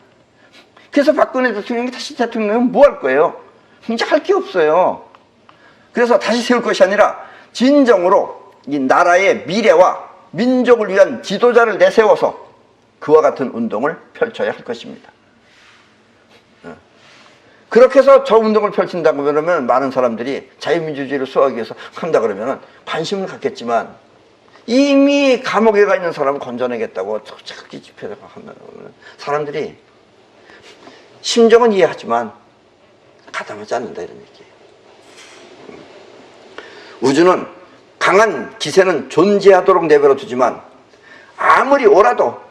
그래서 박근혜 대통령이 다시 대통령은 뭐 할 거예요? 이제 할 게 없어요. 그래서 다시 세울 것이 아니라 진정으로 이 나라의 미래와 민족을 위한 지도자를 내세워서 그와 같은 운동을 펼쳐야 할 것입니다. 그렇게 해서 저 운동을 펼친다고 그러면 많은 사람들이 자유민주주의를 수호하기 위해서 한다 그러면 관심을 갖겠지만, 이미 감옥에 가 있는 사람을 건져내겠다고 저기 집회를 한다고 그러면 사람들이 심정은 이해하지만 가담하지 않는다, 이런 얘기예요. 우주는 강한 기세는 존재하도록 내버려 두지만 아무리 오라도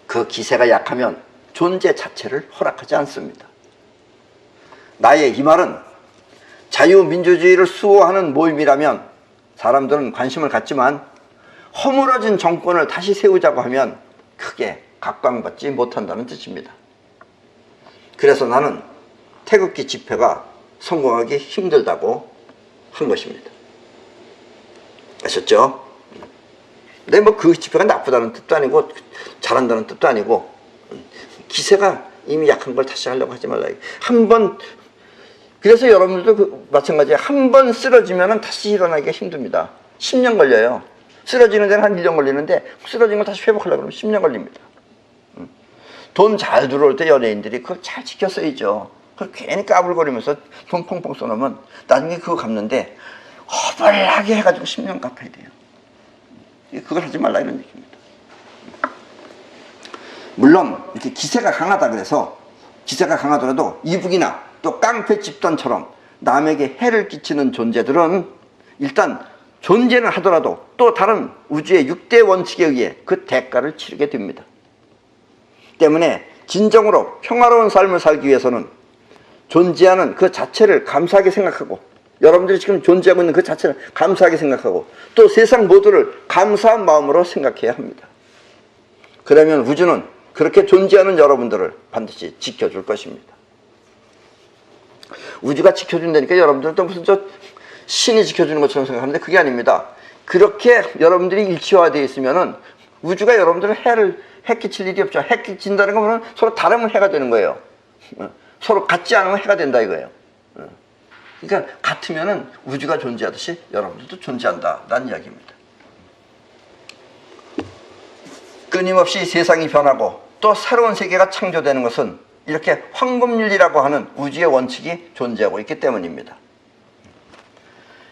그 기세가 약하면 존재 자체를 허락하지 않습니다. 나의 이 말은 자유민주주의를 수호하는 모임이라면 사람들은 관심을 갖지만, 허물어진 정권을 다시 세우자고 하면 크게 각광받지 못한다는 뜻입니다. 그래서 나는 태극기 집회가 성공하기 힘들다고 한 것입니다. 아셨죠? 근데 뭐 그 집회가 나쁘다는 뜻도 아니고 잘한다는 뜻도 아니고, 기세가 이미 약한 걸 다시 하려고 하지 말라. 한번, 그래서 여러분들도 마찬가지에 한 번 쓰러지면 다시 일어나기가 힘듭니다. 10년 걸려요. 쓰러지는 데는 한 1년 걸리는데 쓰러진 걸 다시 회복하려고 그러면 10년 걸립니다. 돈 잘 들어올 때 연예인들이 그걸 잘 지켜 써야죠. 그걸 괜히 까불거리면서 돈 펑펑 써놓으면 나중에 그거 갚는데 허벌나게 해가지고 10년 갚아야 돼요. 그걸 하지 말라, 이런 얘기입니다. 물론 이렇게 기세가 강하다 그래서, 기세가 강하더라도 이북이나 또 깡패 집단처럼 남에게 해를 끼치는 존재들은 일단 존재는 하더라도 또 다른 우주의 6대 원칙에 의해 그 대가를 치르게 됩니다. 때문에 진정으로 평화로운 삶을 살기 위해서는 존재하는 그 자체를 감사하게 생각하고, 여러분들이 지금 존재하고 있는 그 자체를 감사하게 생각하고, 또 세상 모두를 감사한 마음으로 생각해야 합니다. 그러면 우주는 그렇게 존재하는 여러분들을 반드시 지켜줄 것입니다. 우주가 지켜준다니까 여러분들도 무슨 저 신이 지켜주는 것처럼 생각하는데 그게 아닙니다. 그렇게 여러분들이 일치화되어 있으면은 우주가 여러분들을 해 끼칠 일이 없죠. 해 끼친다는 거는 서로 다르면 해가 되는 거예요. 서로 같지 않으면 해가 된다 이거예요. 그러니까 같으면은 우주가 존재하듯이 여러분들도 존재한다라는 이야기입니다. 끊임없이 세상이 변하고 또 새로운 세계가 창조되는 것은 이렇게 황금률이라고 하는 우주의 원칙이 존재하고 있기 때문입니다.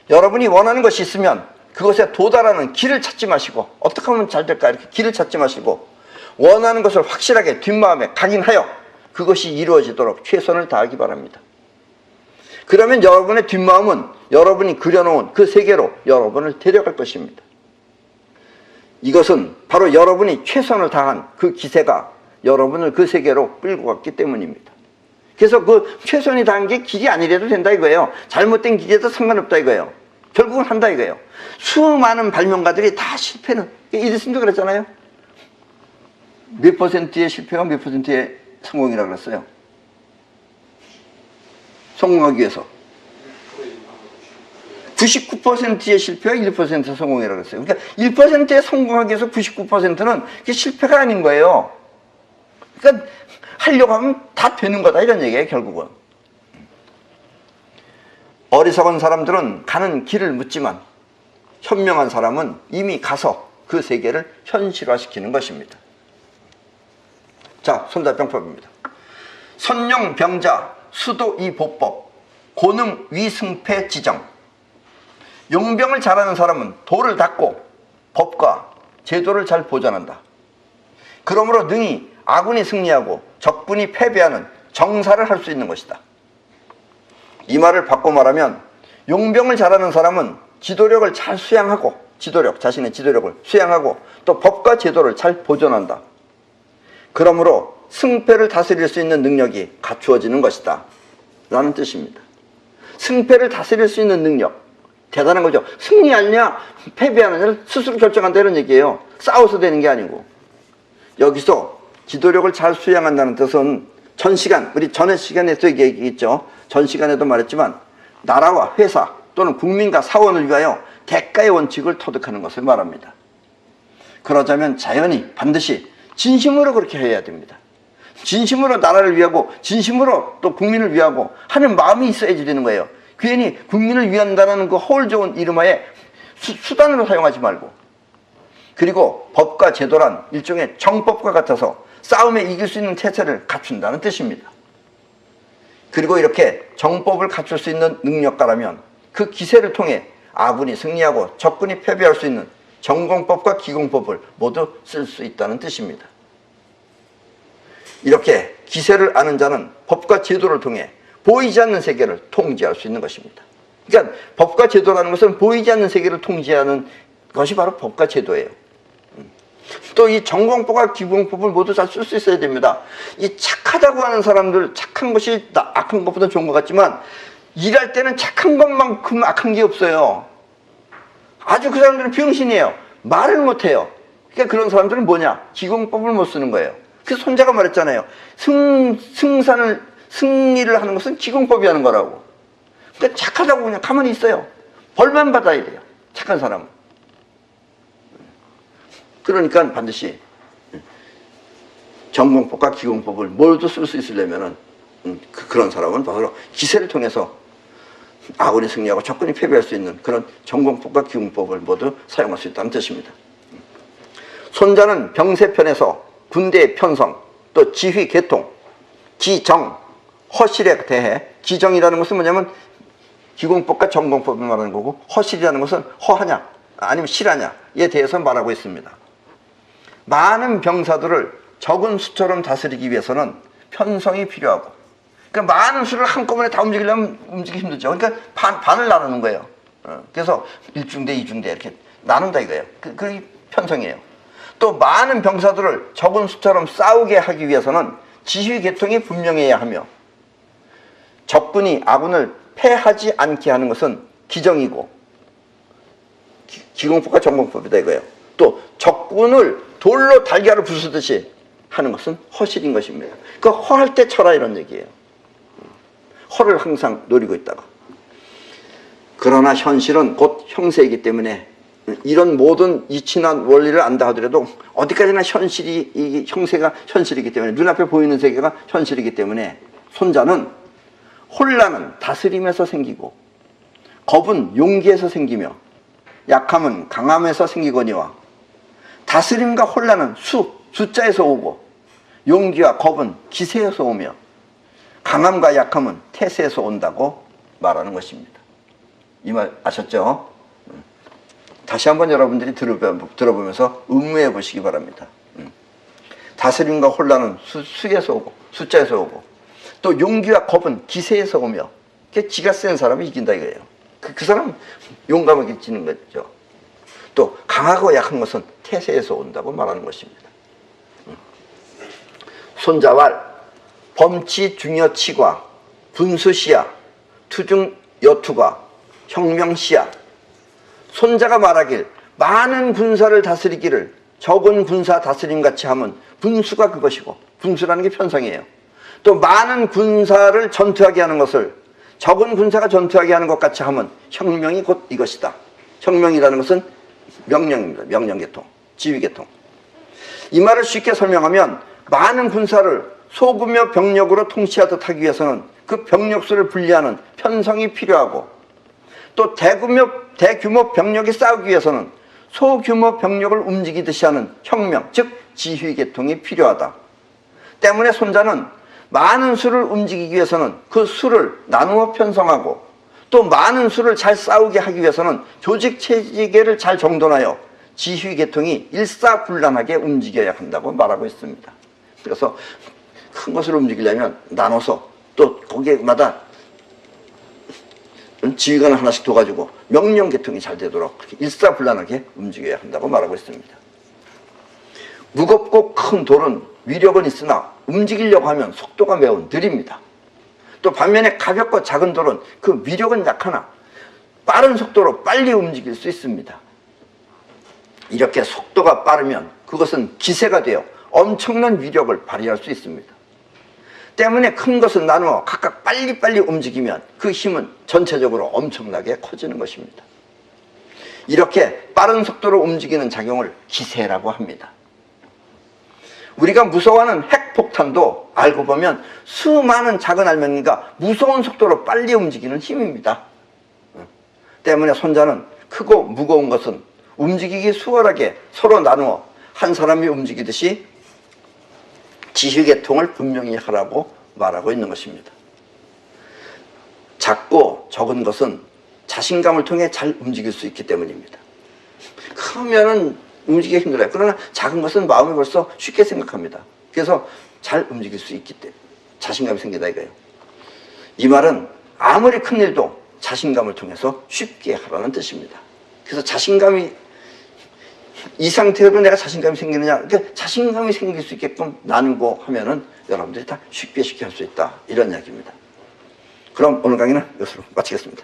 여러분이 원하는 것이 있으면 그것에 도달하는 길을 찾지 마시고, 어떻게 하면 잘 될까 이렇게 길을 찾지 마시고, 원하는 것을 확실하게 뒷마음에 각인하여 그것이 이루어지도록 최선을 다하기 바랍니다. 그러면 여러분의 뒷마음은 여러분이 그려놓은 그 세계로 여러분을 데려갈 것입니다. 이것은 바로 여러분이 최선을 다한 그 기세가 여러분을 그 세계로 끌고 갔기 때문입니다. 그래서 그 최선이 다한 게 길이 아니래도 된다 이거예요. 잘못된 길에도 상관없다 이거예요. 결국은 한다 이거예요. 수많은 발명가들이 다 실패는, 에디슨도 그랬잖아요. 몇 퍼센트의 실패가 몇 퍼센트의 성공이라고 그랬어요. 성공하기 위해서 99%의 실패가 1% 성공이라고 그랬어요. 그러니까 1%의 성공하기 위해서 99%는 그게 실패가 아닌 거예요. 그러니까 하려고 하면 다 되는 거다 이런 얘기예요, 결국은. 어리석은 사람들은 가는 길을 묻지만 현명한 사람은 이미 가서 그 세계를 현실화시키는 것입니다. 자, 손자병법입니다. 선용병자 수도이보법 고능 위승패 지정. 용병을 잘하는 사람은 도를 닦고 법과 제도를 잘 보존한다. 그러므로 능히 아군이 승리하고 적군이 패배하는 정사를 할 수 있는 것이다. 이 말을 바꿔 말하면 용병을 잘하는 사람은 지도력을 잘 수양하고, 자신의 지도력을 수양하고 또 법과 제도를 잘 보존한다. 그러므로 승패를 다스릴 수 있는 능력이 갖추어지는 것이다 라는 뜻입니다. 승패를 다스릴 수 있는 능력, 대단한 거죠. 승리하느냐 패배하느냐를 스스로 결정한다 이런 얘기예요. 싸워서 되는 게 아니고. 여기서 지도력을 잘 수양한다는 뜻은 전 시간, 우리 전에 시간에도 얘기했죠. 전 시간에도 말했지만 나라와 회사 또는 국민과 사원을 위하여 대가의 원칙을 터득하는 것을 말합니다. 그러자면 자연히 반드시 진심으로 그렇게 해야 됩니다. 진심으로 나라를 위하고 진심으로 또 국민을 위하고 하는 마음이 있어야지 되는 거예요. 괜히 국민을 위한다는 그 허울 좋은 이름하에 수단으로 사용하지 말고, 그리고 법과 제도란 일종의 정법과 같아서 싸움에 이길 수 있는 태세를 갖춘다는 뜻입니다. 그리고 이렇게 정법을 갖출 수 있는 능력가라면 그 기세를 통해 아군이 승리하고 적군이 패배할 수 있는 정공법과 기공법을 모두 쓸 수 있다는 뜻입니다. 이렇게 기세를 아는 자는 법과 제도를 통해 보이지 않는 세계를 통제할 수 있는 것입니다. 그러니까 법과 제도라는 것은 보이지 않는 세계를 통제하는 것이 바로 법과 제도예요. 또 이 정공법과 기공법을 모두 잘 쓸 수 있어야 됩니다. 이 착하다고 하는 사람들, 착한 것이 악한 것보다 좋은 것 같지만 일할 때는 착한 것만큼 악한 게 없어요. 아주 그 사람들은 병신이에요. 말을 못해요. 그러니까 그런 사람들은 뭐냐? 기공법을 못 쓰는 거예요. 그래서 손자가 말했잖아요. 승리를 하는 것은 기공법이 하는 거라고. 그러니까 착하다고 그냥 가만히 있어요. 벌만 받아야 돼요. 착한 사람은. 그러니까 반드시 정공법과 기공법을 모두 쓸 수 있으려면은 그런 사람은 바로 기세를 통해서 아군이 승리하고 적군이 패배할 수 있는 그런 정공법과 기공법을 모두 사용할 수 있다는 뜻입니다. 손자는 병세편에서 군대의 편성, 또 지휘 계통, 기정, 허실에 대해, 기정이라는 것은 뭐냐면 기공법과 정공법을 말하는 거고, 허실이라는 것은 허하냐 아니면 실하냐에 대해서 말하고 있습니다. 많은 병사들을 적은 수처럼 다스리기 위해서는 편성이 필요하고, 그러니까 많은 수를 한꺼번에 다 움직이려면 움직이기 힘들죠. 그러니까 반을 나누는 거예요. 그래서 1중대, 2중대 이렇게 나눈다 이거예요. 그게 편성이에요. 또 많은 병사들을 적은 수처럼 싸우게 하기 위해서는 지휘 계통이 분명해야 하며, 적군이 아군을 패하지 않게 하는 것은 기정이고, 기공법과 정공법이다 이거예요. 또 적군을 돌로 달걀을 부수듯이 하는 것은 허실인 것입니다. 그러니까 허할 때 쳐라 이런 얘기예요. 허를 항상 노리고 있다가. 그러나 현실은 곧 형세이기 때문에 이런 모든 이치나 원리를 안다 하더라도 어디까지나 현실이, 이 형세가 현실이기 때문에, 눈앞에 보이는 세계가 현실이기 때문에 손자는 혼란은 다스림에서 생기고, 겁은 용기에서 생기며, 약함은 강함에서 생기거니와, 다스림과 혼란은 숫자에서 오고, 용기와 겁은 기세에서 오며, 강함과 약함은 태세에서 온다고 말하는 것입니다. 이 말 아셨죠? 다시 한번 여러분들이 들어보면서 음무해 보시기 바랍니다. 다스림과 혼란은 수에서 오고, 숫자에서 오고, 또 용기와 겁은 기세에서 오며, 지가 센 사람이 이긴다 이거예요. 그 사람은 용감하게 지는 거죠. 또 강하고 약한 것은 태세에서 온다고 말하는 것입니다. 손자왈 범치 중여치과 분수시야 투중 여투과 혁명시야. 손자가 말하길 많은 군사를 다스리기를 적은 군사 다스림같이 하면 분수가 그것이고, 분수라는 게 편성이에요. 또 많은 군사를 전투하게 하는 것을 적은 군사가 전투하게 하는 것 같이 하면 혁명이 곧 이것이다. 혁명이라는 것은 명령입니다. 명령계통, 지휘계통. 이 말을 쉽게 설명하면 많은 군사를 소규모 병력으로 통치하듯 하기 위해서는 그 병력수를 분리하는 편성이 필요하고, 또 대규모 병력이 싸우기 위해서는 소규모 병력을 움직이듯이 하는 혁명, 즉 지휘계통이 필요하다. 때문에 손자는 많은 수를 움직이기 위해서는 그 수를 나누어 편성하고, 또 많은 수를 잘 싸우게 하기 위해서는 조직 체계를 잘 정돈하여 지휘계통이 일사불란하게 움직여야 한다고 말하고 있습니다. 그래서 큰 것을 움직이려면 나눠서, 또 거기에마다 지휘관을 하나씩 둬가지고 명령계통이 잘 되도록 그렇게 일사불란하게 움직여야 한다고 말하고 있습니다. 무겁고 큰 돌은 위력은 있으나 움직이려고 하면 속도가 매우 느립니다. 또 반면에 가볍고 작은 돌은 그 위력은 약하나 빠른 속도로 빨리 움직일 수 있습니다. 이렇게 속도가 빠르면 그것은 기세가 되어 엄청난 위력을 발휘할 수 있습니다. 때문에 큰 것은 나누어 각각 빨리빨리 움직이면 그 힘은 전체적으로 엄청나게 커지는 것입니다. 이렇게 빠른 속도로 움직이는 작용을 기세라고 합니다. 우리가 무서워하는 핵폭탄도 알고 보면 수많은 작은 알맹이가 무서운 속도로 빨리 움직이는 힘입니다. 때문에 손자는 크고 무거운 것은 움직이기 수월하게 서로 나누어 한 사람이 움직이듯이 지휘계통을 분명히 하라고 말하고 있는 것입니다. 작고 적은 것은 자신감을 통해 잘 움직일 수 있기 때문입니다. 크면은 움직이기 힘들어요. 그러나 작은 것은 마음이 벌써 쉽게 생각합니다. 그래서 잘 움직일 수 있기 때문에 자신감이 생기다 이거예요. 이 말은 아무리 큰 일도 자신감을 통해서 쉽게 하라는 뜻입니다. 그래서 자신감이 이 상태로 내가 자신감이 생기느냐, 그러니까 자신감이 생길 수 있게끔 나누고 하면은 여러분들이 다 쉽게 할 수 있다, 이런 이야기입니다. 그럼 오늘 강의는 이것으로 마치겠습니다.